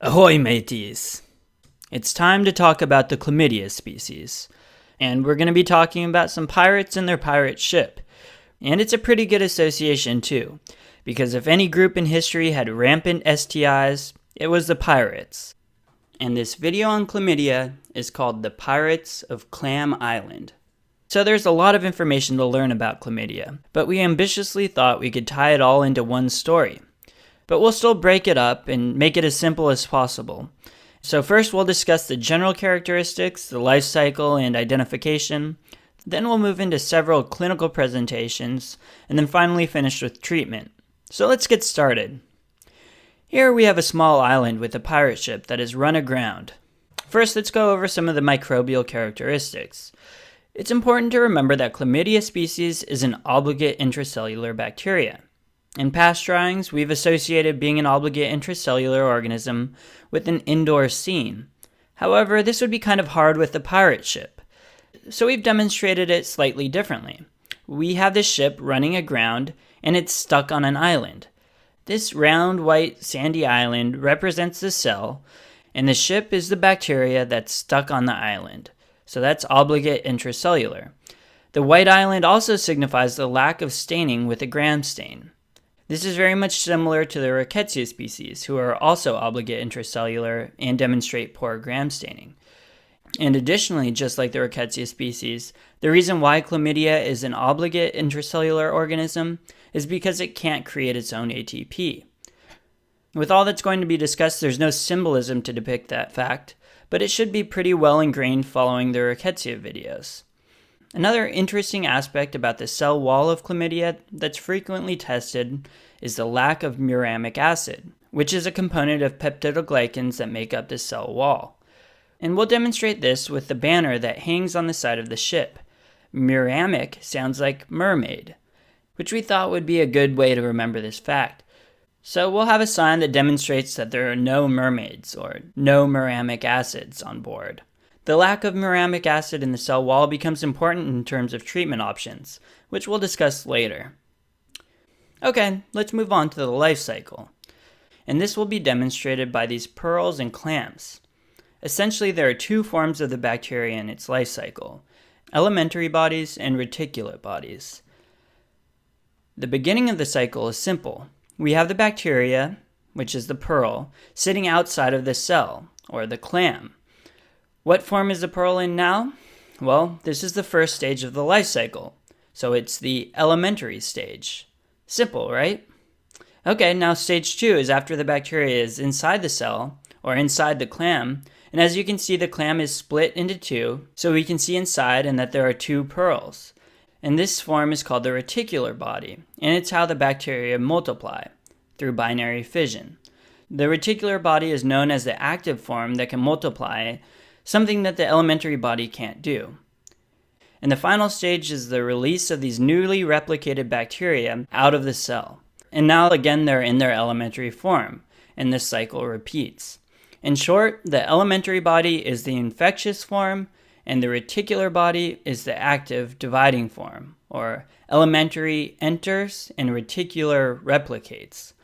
Ahoy, mateys! It's time to talk about the chlamydia species. And we're going to be talking about some pirates and their pirate ship. And it's a pretty good association too, because if any group in history had rampant STIs, it was the pirates. And this video on chlamydia is called The Pirates of Clam Island. So there's a lot of information to learn about chlamydia, but we ambitiously thought we could tie it all into one story. But we'll still break it up and make it as simple as possible. So first we'll discuss the general characteristics, the life cycle, and identification. Then we'll move into several clinical presentations, and then finally finish with treatment. So let's get started. Here we have a small island with a pirate ship that is run aground. First, let's go over some of the microbial characteristics. It's important to remember that chlamydia species is an obligate intracellular bacteria. In past drawings, we've associated being an obligate intracellular organism with an indoor scene. However, this would be kind of hard with the pirate ship. So we've demonstrated it slightly differently. We have the ship running aground, and it's stuck on an island. This round, white, sandy island represents the cell, and the ship is the bacteria that's stuck on the island. So that's obligate intracellular. The white island also signifies the lack of staining with a Gram stain. This is very much similar to the Rickettsia species, who are also obligate intracellular and demonstrate poor Gram staining. And additionally, just like the Rickettsia species, the reason why chlamydia is an obligate intracellular organism is because it can't create its own ATP. With all that's going to be discussed, there's no symbolism to depict that fact, but it should be pretty well ingrained following the Rickettsia videos. Another interesting aspect about the cell wall of chlamydia that's frequently tested is the lack of muramic acid, which is a component of peptidoglycans that make up the cell wall. And we'll demonstrate this with the banner that hangs on the side of the ship. Muramic sounds like mermaid, which we thought would be a good way to remember this fact. So we'll have a sign that demonstrates that there are no mermaids or no muramic acids on board. The lack of muramic acid in the cell wall becomes important in terms of treatment options, which we'll discuss later. Okay, let's move on to the life cycle. And this will be demonstrated by these pearls and clams. Essentially, there are two forms of the bacteria in its life cycle: elementary bodies and reticulate bodies. The beginning of the cycle is simple. We have the bacteria, which is the pearl, sitting outside of the cell, or the clam. What form is the pearl in now? Well, this is the first stage of the life cycle, so it's the elementary stage. Simple, right? Okay, now stage 2 is after the bacteria is inside the cell, or inside the clam, and as you can see, the clam is split into two, so we can see inside and that there are two pearls. And this form is called the reticular body, and it's how the bacteria multiply, through binary fission. The reticular body is known as the active form that can multiply, something that the elementary body can't do. And the final stage is the release of these newly replicated bacteria out of the cell. And now again they're in their elementary form, and this cycle repeats. In short, the elementary body is the infectious form, and the reticular body is the active dividing form, or elementary enters and reticular replicates.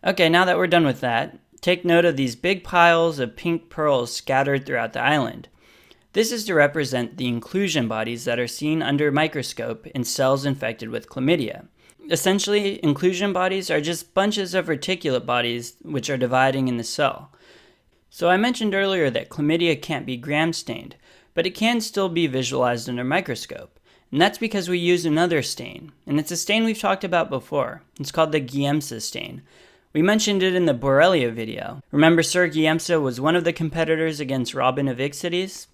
Okay, now that we're done with that, take note of these big piles of pink pearls scattered throughout the island. This is to represent the inclusion bodies that are seen under a microscope in cells infected with chlamydia. Essentially, inclusion bodies are just bunches of reticulate bodies which are dividing in the cell. So I mentioned earlier that chlamydia can't be Gram stained, but it can still be visualized under a microscope. And that's because we use another stain, and it's a stain we've talked about before. It's called the Giemsa stain. We mentioned it in the Borrelia video. Remember Sir Giemsa was one of the competitors against Robin of Ixodes?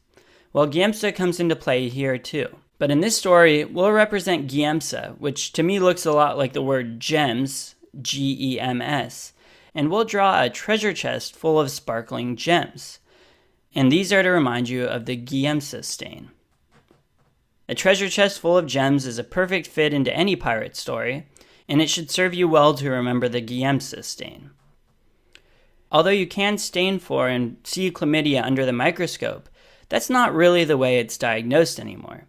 Well, Giemsa comes into play here too. But in this story, we'll represent Giemsa, which to me looks a lot like the word gems, G-E-M-S. And we'll draw a treasure chest full of sparkling gems. And these are to remind you of the Giemsa stain. A treasure chest full of gems is a perfect fit into any pirate story, and it should serve you well to remember the Giemsa stain. Although you can stain for and see chlamydia under the microscope, that's not really the way it's diagnosed anymore.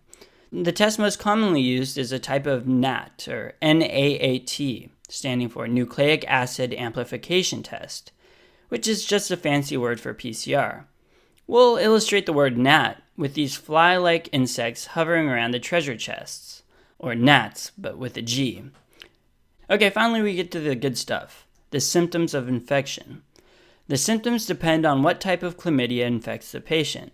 The test most commonly used is a type of NAT, or NAAT, standing for Nucleic Acid Amplification Test, which is just a fancy word for PCR. We'll illustrate the word gnat with these fly-like insects hovering around the treasure chests, or gnats, but with a G. Okay, finally we get to the good stuff, the symptoms of infection. The symptoms depend on what type of chlamydia infects the patient.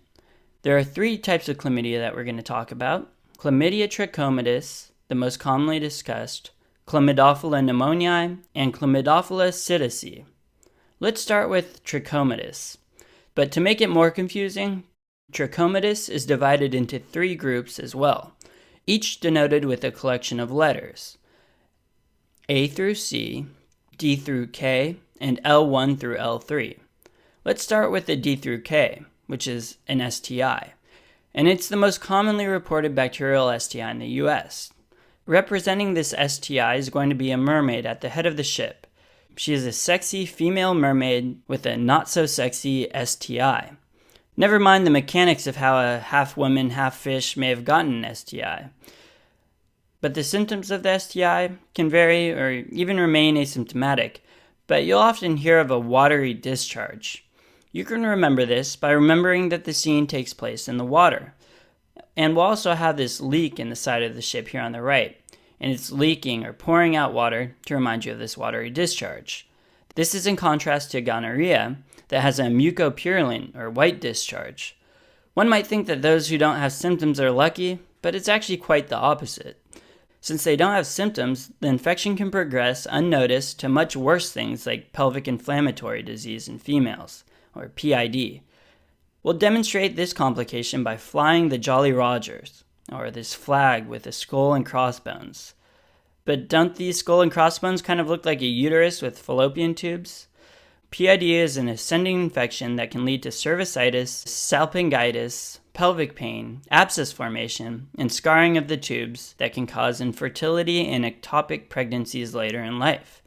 There are 3 types of chlamydia that we're going to talk about: Chlamydia trachomatis, the most commonly discussed, Chlamydophila pneumoniae, and Chlamydophila psittaci. Let's start with trachomatis. But to make it more confusing, trachomatis is divided into 3 groups as well, each denoted with a collection of letters: A through C, D through K, and L1 through L3. Let's start with the D through K, which is an STI, and it's the most commonly reported bacterial STI in the US. Representing this STI is going to be a mermaid at the head of the ship. She is a sexy female mermaid with a not-so-sexy STI. Never mind the mechanics of how a half-woman, half-fish may have gotten an STI. But the symptoms of the STI can vary or even remain asymptomatic, but you'll often hear of a watery discharge. You can remember this by remembering that the scene takes place in the water. And we'll also have this leak in the side of the ship here on the right, and it's leaking or pouring out water to remind you of this watery discharge. This is in contrast to gonorrhea that has a mucopurulent or white discharge. One might think that those who don't have symptoms are lucky, but it's actually quite the opposite. Since they don't have symptoms, the infection can progress unnoticed to much worse things like pelvic inflammatory disease in females, or PID. We'll demonstrate this complication by flying the Jolly Rogers, or this flag with a skull and crossbones. But don't these skull and crossbones kind of look like a uterus with fallopian tubes? PID is an ascending infection that can lead to cervicitis, salpingitis, pelvic pain, abscess formation, and scarring of the tubes that can cause infertility and ectopic pregnancies later in life.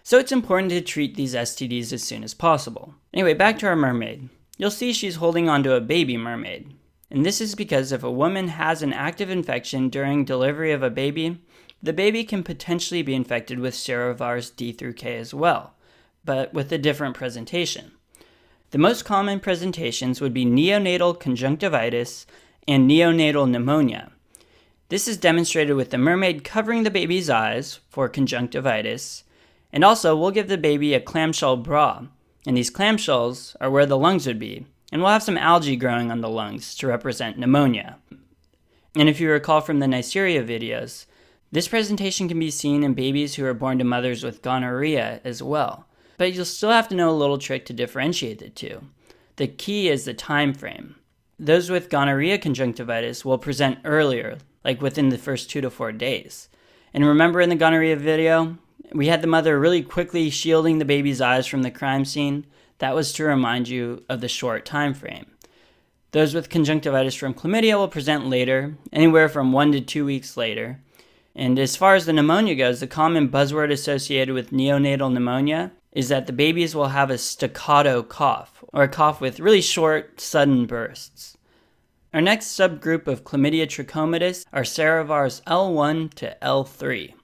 So it's important to treat these STDs as soon as possible. Anyway, back to our mermaid. You'll see she's holding onto a baby mermaid. And this is because if a woman has an active infection during delivery of a baby, the baby can potentially be infected with serovirus D through K as well, but with a different presentation. The most common presentations would be neonatal conjunctivitis and neonatal pneumonia. This is demonstrated with the mermaid covering the baby's eyes for conjunctivitis, and also we'll give the baby a clamshell bra, and these clamshells are where the lungs would be, and we'll have some algae growing on the lungs to represent pneumonia. And if you recall from the Neisseria videos, this presentation can be seen in babies who are born to mothers with gonorrhea as well. But you'll still have to know a little trick to differentiate the two. The key is the time frame. Those with gonorrhea conjunctivitis will present earlier, like within the first 2 to 4 days. And remember in the gonorrhea video, we had the mother really quickly shielding the baby's eyes from the crime scene. That was to remind you of the short time frame. Those with conjunctivitis from chlamydia will present later, anywhere from 1 to 2 weeks later. And as far as the pneumonia goes, the common buzzword associated with neonatal pneumonia is that the babies will have a staccato cough, or a cough with really short, sudden bursts. Our next subgroup of Chlamydia trachomatis are serovars L1 to L3,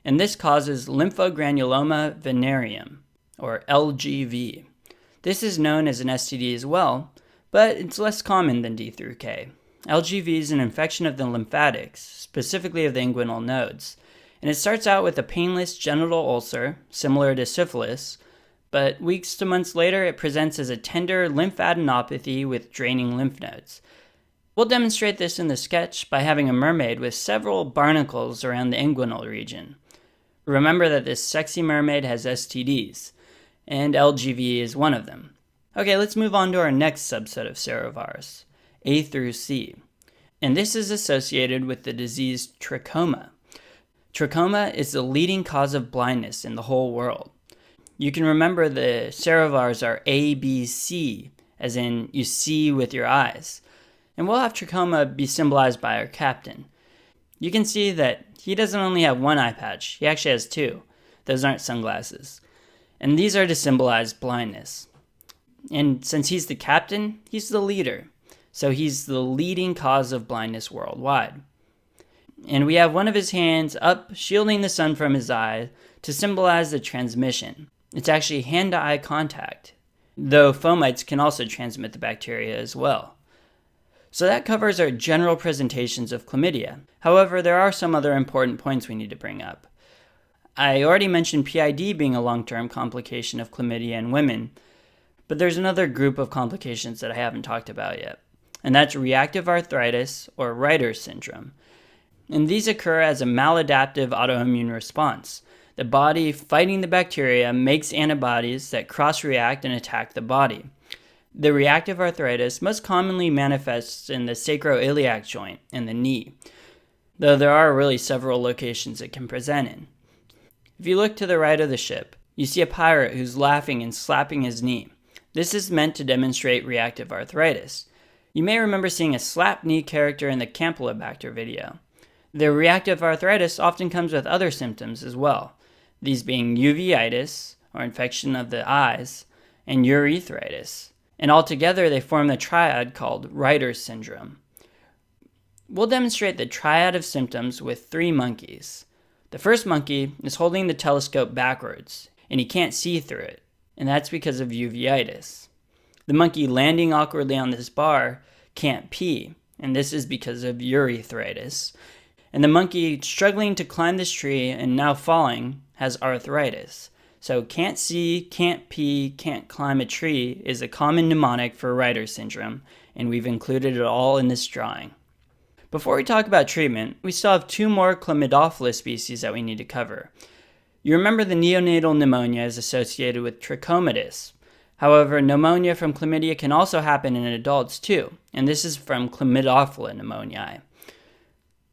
and this causes lymphogranuloma venereum, or LGV. This is known as an STD as well, but it's less common than D through K. LGV is an infection of the lymphatics, specifically of the inguinal nodes, and it starts out with a painless genital ulcer, similar to syphilis, but weeks to months later it presents as a tender lymphadenopathy with draining lymph nodes. We'll demonstrate this in the sketch by having a mermaid with several barnacles around the inguinal region. Remember that this sexy mermaid has STDs, and LGV is one of them. Okay, let's move on to our next subset of serovars, A through C. And this is associated with the disease trachoma. Trachoma is the leading cause of blindness in the whole world. You can remember the serovars are A, B, C, as in you see with your eyes. And we'll have trachoma be symbolized by our captain. You can see that he doesn't only have one eye patch, he actually has 2. Those aren't sunglasses. And these are to symbolize blindness. And since he's the captain, he's the leader. So he's the leading cause of blindness worldwide. And we have one of his hands up, shielding the sun from his eye to symbolize the transmission. It's actually hand-to-eye contact. though fomites can also transmit the bacteria as well. So that covers our general presentations of chlamydia. However, there are some other important points we need to bring up. I already mentioned PID being a long-term complication of chlamydia in women, but there's another group of complications that I haven't talked about yet, and that's reactive arthritis or Reiter's syndrome. And these occur as a maladaptive autoimmune response. The body fighting the bacteria makes antibodies that cross-react and attack the body. The reactive arthritis most commonly manifests in the sacroiliac joint and the knee, though there are really several locations it can present in. If you look to the right of the ship, you see a pirate who's laughing and slapping his knee. This is meant to demonstrate reactive arthritis. You may remember seeing a slap knee character in the Campylobacter video. The reactive arthritis often comes with other symptoms as well, these being uveitis, or infection of the eyes, and urethritis. And altogether they form the triad called Reiter's syndrome. We'll demonstrate the triad of symptoms with 3 monkeys. The first monkey is holding the telescope backwards, and he can't see through it, and that's because of uveitis. The monkey landing awkwardly on this bar can't pee, and this is because of urethritis. And the monkey struggling to climb this tree and now falling has arthritis. So can't see, can't pee, can't climb a tree is a common mnemonic for Reiter's syndrome, and we've included it all in this drawing. Before we talk about treatment, we still have 2 more Chlamydophila species that we need to cover. You remember the neonatal pneumonia is associated with trachomatis. However, pneumonia from chlamydia can also happen in adults too, and this is from Chlamydophila pneumoniae,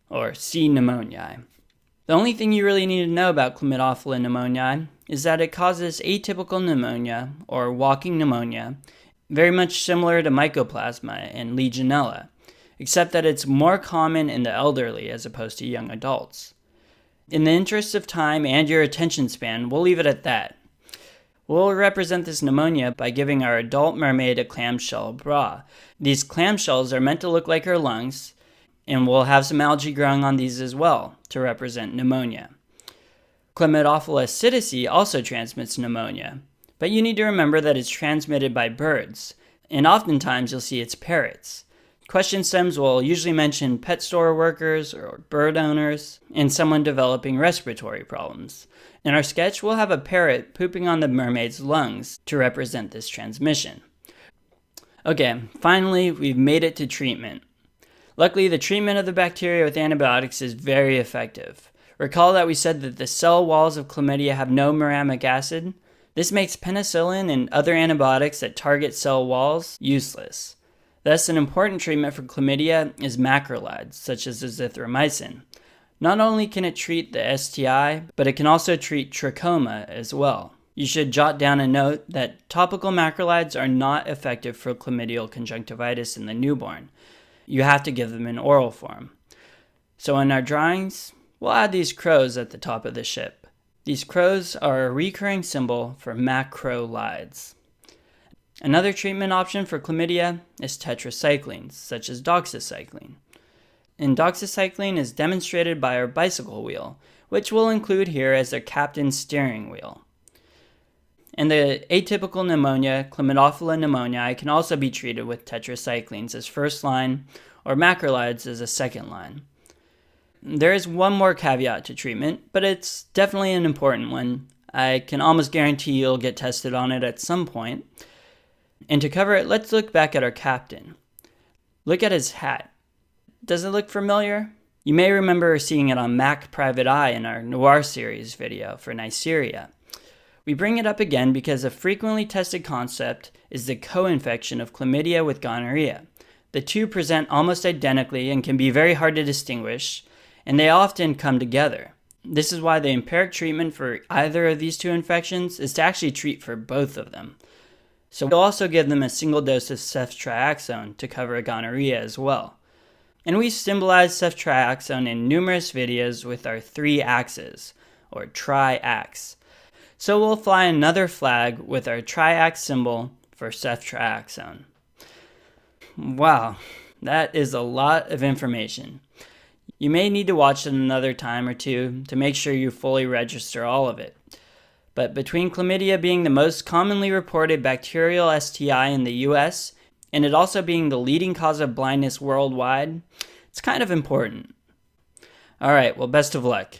or C. pneumoniae. The only thing you really need to know about Chlamydophila pneumoniae is that it causes atypical pneumonia, or walking pneumonia, very much similar to Mycoplasma and Legionella, except that it's more common in the elderly as opposed to young adults. In the interest of time and your attention span, we'll leave it at that. We'll represent this pneumonia by giving our adult mermaid a clamshell bra. These clamshells are meant to look like her lungs, and we'll have some algae growing on these as well to represent pneumonia. Chlamydophila psittaci also transmits pneumonia, but you need to remember that it's transmitted by birds, and oftentimes you'll see it's parrots. Question stems will usually mention pet store workers or bird owners and someone developing respiratory problems. In our sketch, we'll have a parrot pooping on the mermaid's lungs to represent this transmission. Okay, finally, we've made it to treatment. Luckily, the treatment of the bacteria with antibiotics is very effective. Recall that we said that the cell walls of chlamydia have no muramic acid? This makes penicillin and other antibiotics that target cell walls useless. Thus, an important treatment for chlamydia is macrolides, such as azithromycin. Not only can it treat the STI, but it can also treat trachoma as well. You should jot down a note that topical macrolides are not effective for chlamydial conjunctivitis in the newborn. You have to give them in oral form. So in our drawings, we'll add these crows at the top of the ship. These crows are a recurring symbol for macrolides. Another treatment option for chlamydia is tetracyclines, such as doxycycline. And doxycycline is demonstrated by our bicycle wheel, which we'll include here as our captain's steering wheel. And the atypical pneumonia, Chlamydophila pneumoniae, can also be treated with tetracyclines as first line or macrolides as a second line. There is one more caveat to treatment, but it's definitely an important one. I can almost guarantee you'll get tested on it at some point. And to cover it, let's look back at our captain. Look at his hat. Does it look familiar? You may remember seeing it on Mac Private Eye in our Noir series video for Neisseria. We bring it up again because a frequently tested concept is the co-infection of chlamydia with gonorrhea. The two present almost identically and can be very hard to distinguish, and they often come together. This is why the empiric treatment for either of these 2 infections is to actually treat for both of them. So we'll also give them a single dose of ceftriaxone to cover gonorrhea as well. And we symbolize ceftriaxone in numerous videos with our 3 axes, or tri-ax. So we'll fly another flag with our tri-ax symbol for ceftriaxone. Wow, that is a lot of information. You may need to watch it another time or two to make sure you fully register all of it. But between chlamydia being the most commonly reported bacterial STI in the US, and it also being the leading cause of blindness worldwide, it's kind of important. Alright, well, best of luck.